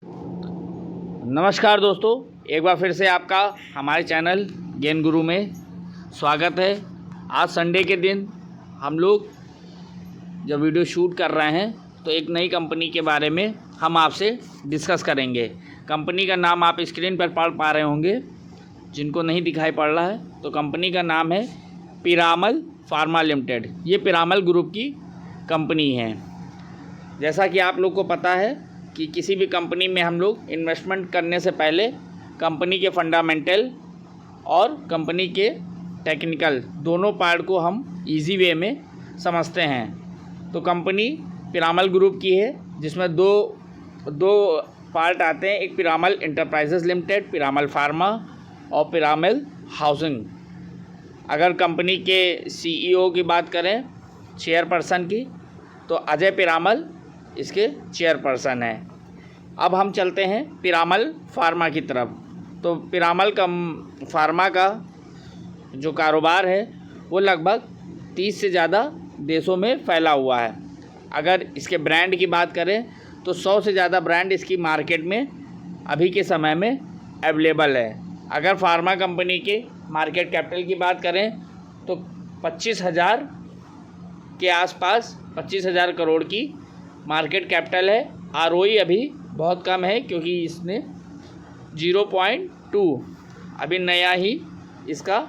नमस्कार दोस्तों, एक बार फिर से आपका हमारे चैनल गेम गुरु में स्वागत है। आज संडे के दिन हम लोग जब वीडियो शूट कर रहे हैं तो एक नई कंपनी के बारे में हम आपसे डिस्कस करेंगे। कंपनी का नाम आप स्क्रीन पर पढ़ पा रहे होंगे, जिनको नहीं दिखाई पड़ रहा है तो कंपनी का नाम है पीरामल फार्मा लिमिटेड। ये पीरामल ग्रुप की कंपनी है। जैसा कि आप लोग को पता है कि किसी भी कंपनी में हम लोग इन्वेस्टमेंट करने से पहले कंपनी के फंडामेंटल और कंपनी के टेक्निकल दोनों पार्ट को हम इजी वे में समझते हैं। तो कंपनी पीरामल ग्रुप की है, जिसमें दो पार्ट आते हैं। एक Piramal enterprises limited, Piramal pharma और पीरामल हाउसिंग। अगर कंपनी के सीईओ की बात करें, चेयरपर्सन की, तो अजय पीरामल इसके चेयरपर्सन है। अब हम चलते हैं पीरामल फार्मा की तरफ। तो पीरामल फार्मा का जो कारोबार है वो लगभग 30 से ज़्यादा देशों में फैला हुआ है। अगर इसके ब्रांड की बात करें तो 100 से ज़्यादा ब्रांड इसकी मार्केट में अभी के समय में अवेलेबल है। अगर फार्मा कंपनी के मार्केट कैपिटल की बात करें तो 25,000 के आसपास 25,000 करोड़ की मार्केट कैपिटल है। आरओई अभी बहुत कम है क्योंकि इसने 0.2 अभी नया ही इसका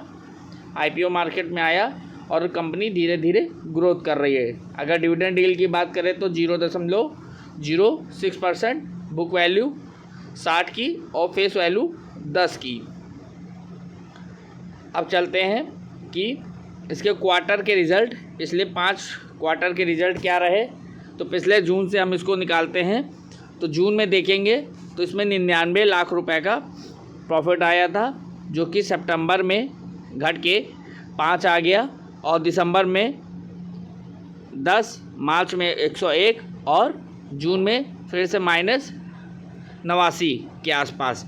आईपीओ मार्केट में आया और कंपनी धीरे धीरे ग्रोथ कर रही है। अगर डिविडेंड डील की बात करें तो 0.06%, बुक वैल्यू 60 की और फेस वैल्यू 10 की। अब चलते हैं कि इसके क्वार्टर के रिज़ल्ट, पिछले 5 क्वार्टर के रिज़ल्ट क्या रहे। तो पिछले जून से हम इसको निकालते हैं। तो जून में देखेंगे तो इसमें 99 लाख रुपए का प्रॉफिट आया था, जो कि सितंबर में घट के 5 आ गया और दिसंबर में 10, मार्च में 101 और जून में फिर से -89 के आसपास।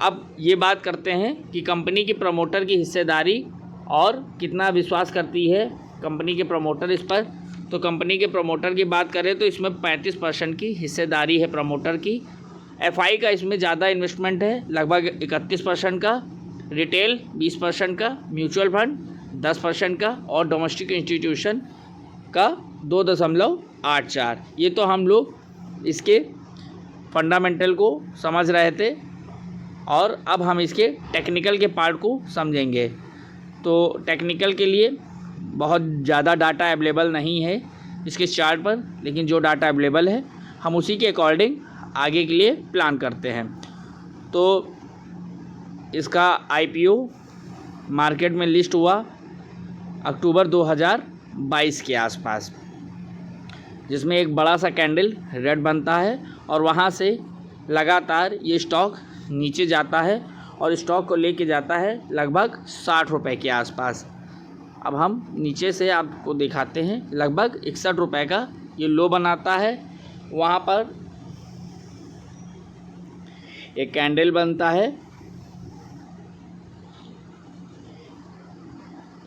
अब ये बात करते हैं कि कंपनी की प्रमोटर की हिस्सेदारी और कितना विश्वास करती है कंपनी के प्रमोटर इस पर। तो कंपनी के प्रमोटर की बात करें तो इसमें 35% की हिस्सेदारी है प्रमोटर की। एफआई का इसमें ज़्यादा इन्वेस्टमेंट है, लगभग 31% का, रिटेल 20% का, म्यूचुअल फंड 10% का और डोमेस्टिक इंस्टीट्यूशन का 2.84। ये तो हम लोग इसके फंडामेंटल को समझ रहे थे और अब हम इसके टेक्निकल के पार्ट को समझेंगे। तो टेक्निकल के लिए बहुत ज़्यादा डाटा अवेलेबल नहीं है इसके चार्ट पर, लेकिन जो डाटा अवेलेबल है हम उसी के अकॉर्डिंग आगे के लिए प्लान करते हैं। तो इसका आईपीओ मार्केट में लिस्ट हुआ अक्टूबर 2022 के आसपास, जिसमें एक बड़ा सा कैंडल रेड बनता है और वहाँ से लगातार ये स्टॉक नीचे जाता है और स्टॉक को लेके जाता है लगभग 60 रुपये के आसपास। अब हम नीचे से आपको दिखाते हैं, लगभग 61 रुपये का ये लो बनाता है। वहाँ पर एक कैंडल बनता है,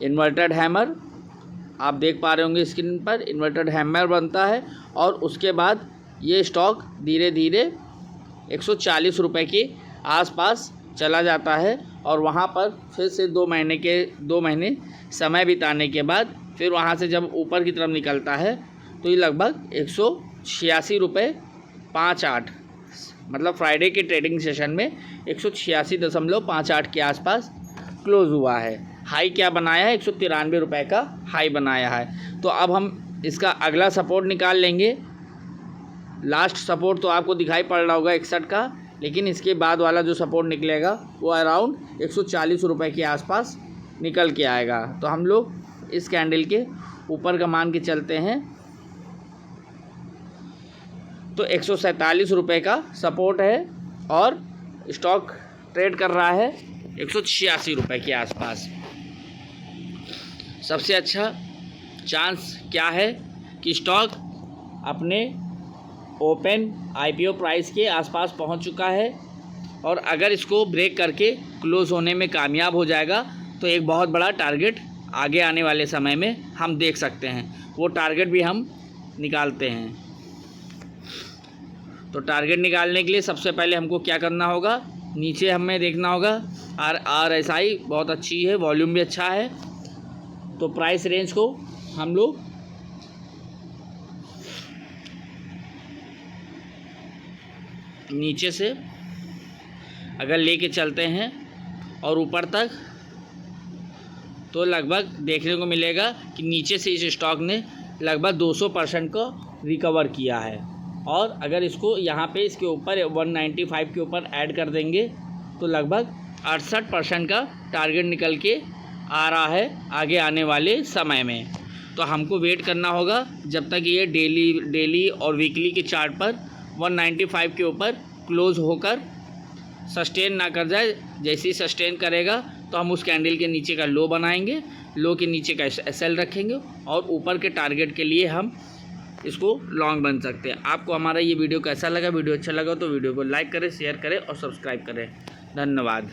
इन्वर्टेड हैमर, आप देख पा रहे होंगे स्क्रीन पर, इन्वर्टेड हैमर बनता है और उसके बाद ये स्टॉक धीरे धीरे 140 रुपये के आसपास चला जाता है और वहाँ पर फिर से 2 महीने समय बिताने के बाद फिर वहाँ से जब ऊपर की तरफ निकलता है तो ये लगभग 186 रुपये 58, मतलब फ्राइडे के ट्रेडिंग सेशन में 186.58 के आसपास क्लोज हुआ है। हाई क्या बनाया है, 193 रुपये का हाई बनाया है। तो अब हम इसका अगला सपोर्ट निकाल लेंगे। लास्ट सपोर्ट तो आपको दिखाई पड़ रहा होगा 61 का, लेकिन इसके बाद वाला जो सपोर्ट निकलेगा वो अराउंड 140 रुपये के आसपास निकल के आएगा। तो हम लोग इस कैंडल के ऊपर का मान के चलते हैं तो 147 रुपये का सपोर्ट है और स्टॉक ट्रेड कर रहा है 186 रुपये के आसपास। सबसे अच्छा चांस क्या है कि स्टॉक अपने ओपन आईपीओ प्राइस के आसपास पहुंच चुका है और अगर इसको ब्रेक करके क्लोज होने में कामयाब हो जाएगा तो एक बहुत बड़ा टारगेट आगे आने वाले समय में हम देख सकते हैं। वो टारगेट भी हम निकालते हैं। तो टारगेट निकालने के लिए सबसे पहले हमको क्या करना होगा, नीचे हमें देखना होगा RSI बहुत अच्छी है, वॉल्यूम भी अच्छा है। तो प्राइस रेंज को हम लोग नीचे से अगर लेके चलते हैं और ऊपर तक, तो लगभग देखने को मिलेगा कि नीचे से इस स्टॉक ने लगभग 200% को रिकवर किया है। और अगर इसको यहाँ पे इसके ऊपर 195 के ऊपर ऐड कर देंगे तो लगभग 68% का टारगेट निकल के आ रहा है आगे आने वाले समय में। तो हमको वेट करना होगा जब तक ये डेली और वीकली के चार्ट पर 195 के ऊपर क्लोज होकर सस्टेन ना कर जाए। जैसे ही सस्टेन करेगा तो हम उस कैंडल के नीचे का लो बनाएंगे, लो के नीचे का SL रखेंगे और ऊपर के टारगेट के लिए हम इसको लॉन्ग बन सकते हैं। आपको हमारा ये वीडियो कैसा लगा? वीडियो अच्छा लगा तो वीडियो को लाइक करें, शेयर करें और सब्सक्राइब करें। धन्यवाद।